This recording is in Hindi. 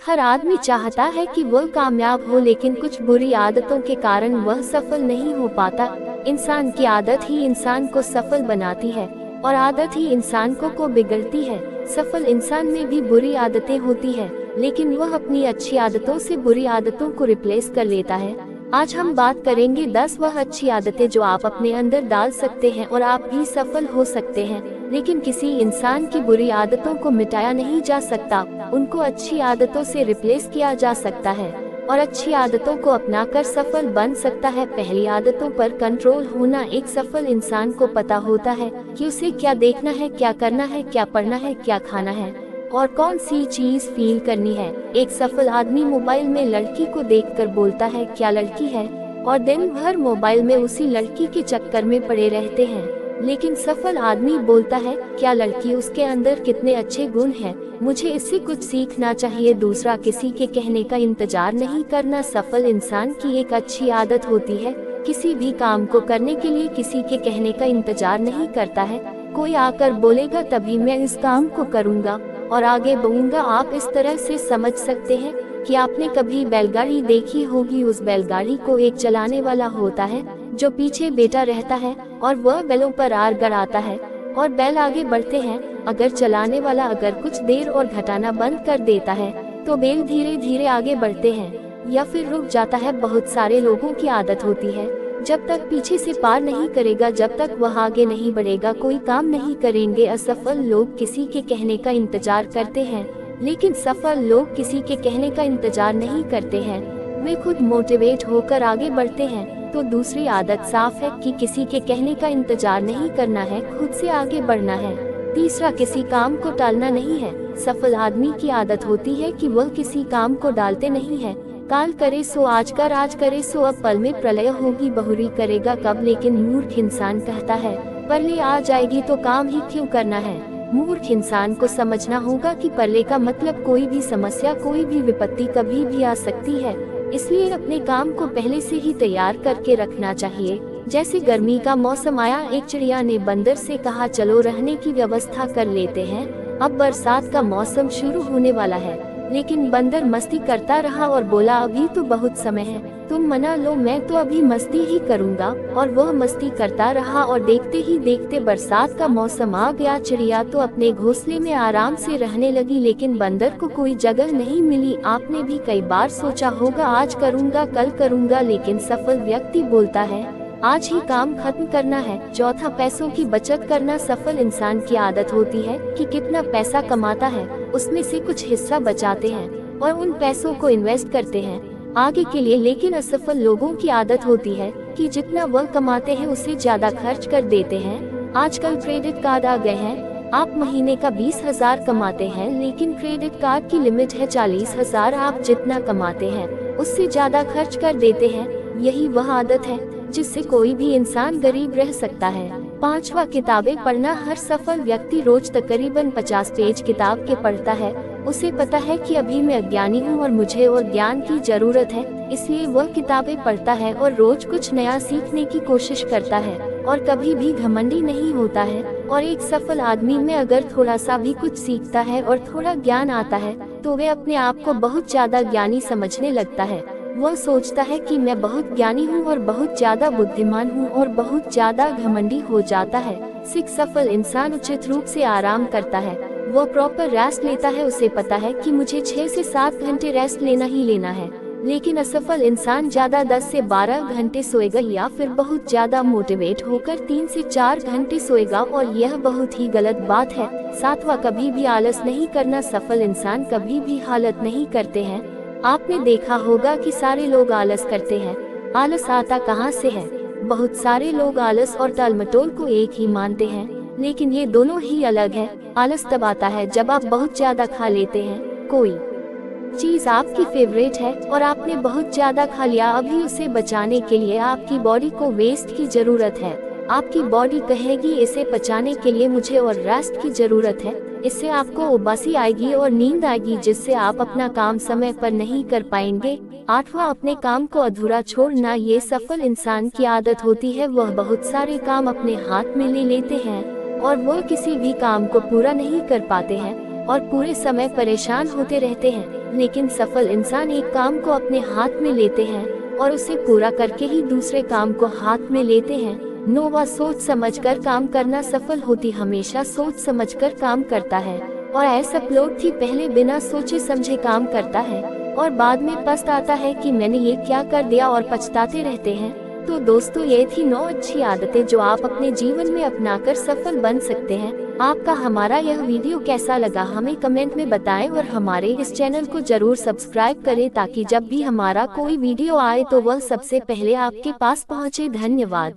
हर आदमी चाहता है कि वह कामयाब हो, लेकिन कुछ बुरी आदतों के कारण वह सफल नहीं हो पाता। इंसान की आदत ही इंसान को सफल बनाती है और आदत ही इंसान को बिगड़ती है। सफल इंसान में भी बुरी आदतें होती है, लेकिन वह अपनी अच्छी आदतों से बुरी आदतों को रिप्लेस कर लेता है। आज हम बात करेंगे 10 वह अच्छी आदतें जो आप अपने अंदर डाल सकते हैं और आप भी सफल हो सकते हैं। लेकिन किसी इंसान की बुरी आदतों को मिटाया नहीं जा सकता, उनको अच्छी आदतों से रिप्लेस किया जा सकता है और अच्छी आदतों को अपनाकर सफल बन सकता है। पहली, आदतों पर कंट्रोल होना। एक सफल इंसान को पता होता है कि उसे क्या देखना है, क्या करना है, क्या पढ़ना है, क्या खाना है और कौन सी चीज फील करनी है। एक सफल आदमी मोबाइल में लड़की को देखकर बोलता है क्या लड़की है, और दिन भर मोबाइल में उसी लड़की के चक्कर में पड़े रहते हैं। लेकिन सफल आदमी बोलता है क्या लड़की, उसके अंदर कितने अच्छे गुण हैं, मुझे इससे कुछ सीखना चाहिए। दूसरा, किसी के कहने का इंतजार नहीं करना। सफल इंसान की एक अच्छी आदत होती है किसी भी काम को करने के लिए किसी के कहने का इंतजार नहीं करता है। कोई आकर बोलेगा तभी मैं इस काम को करूँगा और आगे बढ़ूंगा। आप इस तरह से समझ सकते हैं कि आपने कभी बैलगाड़ी देखी होगी। उस बैलगाड़ी को एक चलाने वाला होता है जो पीछे बैठा रहता है और वह बैलों पर आर गड़ाता है और बैल आगे बढ़ते हैं। अगर चलाने वाला अगर कुछ देर और घटाना बंद कर देता है तो बैल धीरे धीरे आगे बढ़ते हैं या फिर रुक जाता है। बहुत सारे लोगों की आदत होती है, जब तक पीछे से पार नहीं करेगा, जब तक वह आगे नहीं बढ़ेगा, कोई काम नहीं करेंगे। असफल लोग किसी के कहने का इंतजार करते हैं, लेकिन सफल लोग किसी के कहने का इंतजार नहीं करते हैं, वे खुद मोटिवेट होकर आगे बढ़ते हैं। तो दूसरी आदत साफ है कि किसी के कहने का इंतजार नहीं करना है, खुद से आगे बढ़ना है। तीसरा, किसी काम को टालना नहीं है। सफल आदमी की आदत होती है कि वह किसी काम को टालते नहीं है। काल करे सो आज कर, आज करे सो अब, पल में प्रलय होगी बहुरी करेगा कब। लेकिन मूर्ख इंसान कहता है प्रलय आ जाएगी तो काम ही क्यों करना है। मूर्ख इंसान को समझना होगा कि प्रलय का मतलब कोई भी समस्या, कोई भी विपत्ति कभी भी आ सकती है, इसलिए अपने काम को पहले से ही तैयार करके रखना चाहिए। जैसे गर्मी का मौसम आया, एक चिड़िया ने बंदर से कहा चलो रहने की व्यवस्था कर लेते हैं, अब बरसात का मौसम शुरू होने वाला है। लेकिन बंदर मस्ती करता रहा और बोला अभी तो बहुत समय है, तुम मना लो, मैं तो अभी मस्ती ही करूँगा। और वह मस्ती करता रहा और देखते ही देखते बरसात का मौसम आ गया। चिड़िया तो अपने घोंसले में आराम से रहने लगी, लेकिन बंदर को कोई जगह नहीं मिली। आपने भी कई बार सोचा होगा आज करूँगा कल करूँगा, लेकिन सफल व्यक्ति बोलता है आज ही काम खत्म करना है। चौथा, पैसों की बचत करना। सफल इंसान की आदत होती है कि कितना पैसा कमाता है उसमें से कुछ हिस्सा बचाते हैं और उन पैसों को इन्वेस्ट करते हैं आगे के लिए। लेकिन असफल लोगों की आदत होती है कि जितना वह कमाते हैं उससे ज्यादा खर्च कर देते हैं। आजकल क्रेडिट कार्ड आ गए हैं, आप महीने का 20,000 कमाते हैं, लेकिन क्रेडिट कार्ड की लिमिट है 40,000। आप जितना कमाते हैं उससे ज्यादा खर्च कर देते हैं। यही वह आदत है जिससे कोई भी इंसान गरीब रह सकता है। पांचवा, किताबें पढ़ना। हर सफल व्यक्ति रोज तकरीबन 50 पेज किताब के पढ़ता है। उसे पता है कि अभी मैं अज्ञानी हूँ और मुझे और ज्ञान की जरूरत है, इसलिए वह किताबें पढ़ता है और रोज कुछ नया सीखने की कोशिश करता है और कभी भी घमंडी नहीं होता है। और एक सफल आदमी में अगर थोड़ा सा भी कुछ सीखता है और थोड़ा ज्ञान आता है तो वे अपने आप को बहुत ज्यादा ज्ञानी समझने लगता है। वह सोचता है कि मैं बहुत ज्ञानी हूँ और बहुत ज्यादा बुद्धिमान हूँ और बहुत ज्यादा घमंडी हो जाता है। सफल इंसान उचित रूप से आराम करता है, वो प्रॉपर रेस्ट लेता है। उसे पता है कि मुझे 6 से 7 घंटे रेस्ट लेना ही लेना है। लेकिन असफल इंसान ज्यादा 10 से 12 घंटे सोएगा या फिर बहुत ज्यादा मोटिवेट होकर 3 से 4 घंटे सोएगा, और यह बहुत ही गलत बात है। सातवां, कभी भी आलस नहीं करना। सफल इंसान कभी भी हालत नहीं करते हैं। आपने देखा होगा कि सारे लोग आलस करते हैं, आलस आता कहाँ से है। बहुत सारे लोग आलस और टालमटोल को एक ही मानते हैं, लेकिन ये दोनों ही अलग है। आलस तब आता है जब आप बहुत ज्यादा खा लेते हैं। कोई चीज आपकी फेवरेट है और आपने बहुत ज्यादा खा लिया, अभी उसे बचाने के लिए आपकी बॉडी को वेस्ट की जरूरत है। आपकी बॉडी कहेगी इसे पचाने के लिए मुझे और रेस्ट की जरूरत है। इससे आपको उबासी आएगी और नींद आएगी, जिससे आप अपना काम समय पर नहीं कर पाएंगे। आठवां, अपने काम को अधूरा छोड़ना। ये सफल इंसान की आदत होती है, वह बहुत सारे काम अपने हाथ में ले लेते हैं और वह किसी भी काम को पूरा नहीं कर पाते हैं और पूरे समय परेशान होते रहते हैं। लेकिन सफल इंसान एक काम को अपने हाथ में लेते हैं और उसे पूरा करके ही दूसरे काम को हाथ में लेते हैं। नोवा सोच समझकर काम करना सफल होती हमेशा सोच समझकर काम करता है, और ऐसा प्लॉट थी पहले बिना सोचे समझे काम करता है और बाद में पछताता है कि मैंने ये क्या कर दिया और पछताते रहते हैं। तो दोस्तों, ये थी 9 अच्छी आदतें जो आप अपने जीवन में अपनाकर सफल बन सकते हैं। आपका हमारा यह वीडियो कैसा लगा हमें कमेंट में बताएं और हमारे इस चैनल को जरूर सब्सक्राइब करें ताकि जब भी हमारा कोई वीडियो आए तो वह सबसे पहले आपके पास पहुंचे। धन्यवाद।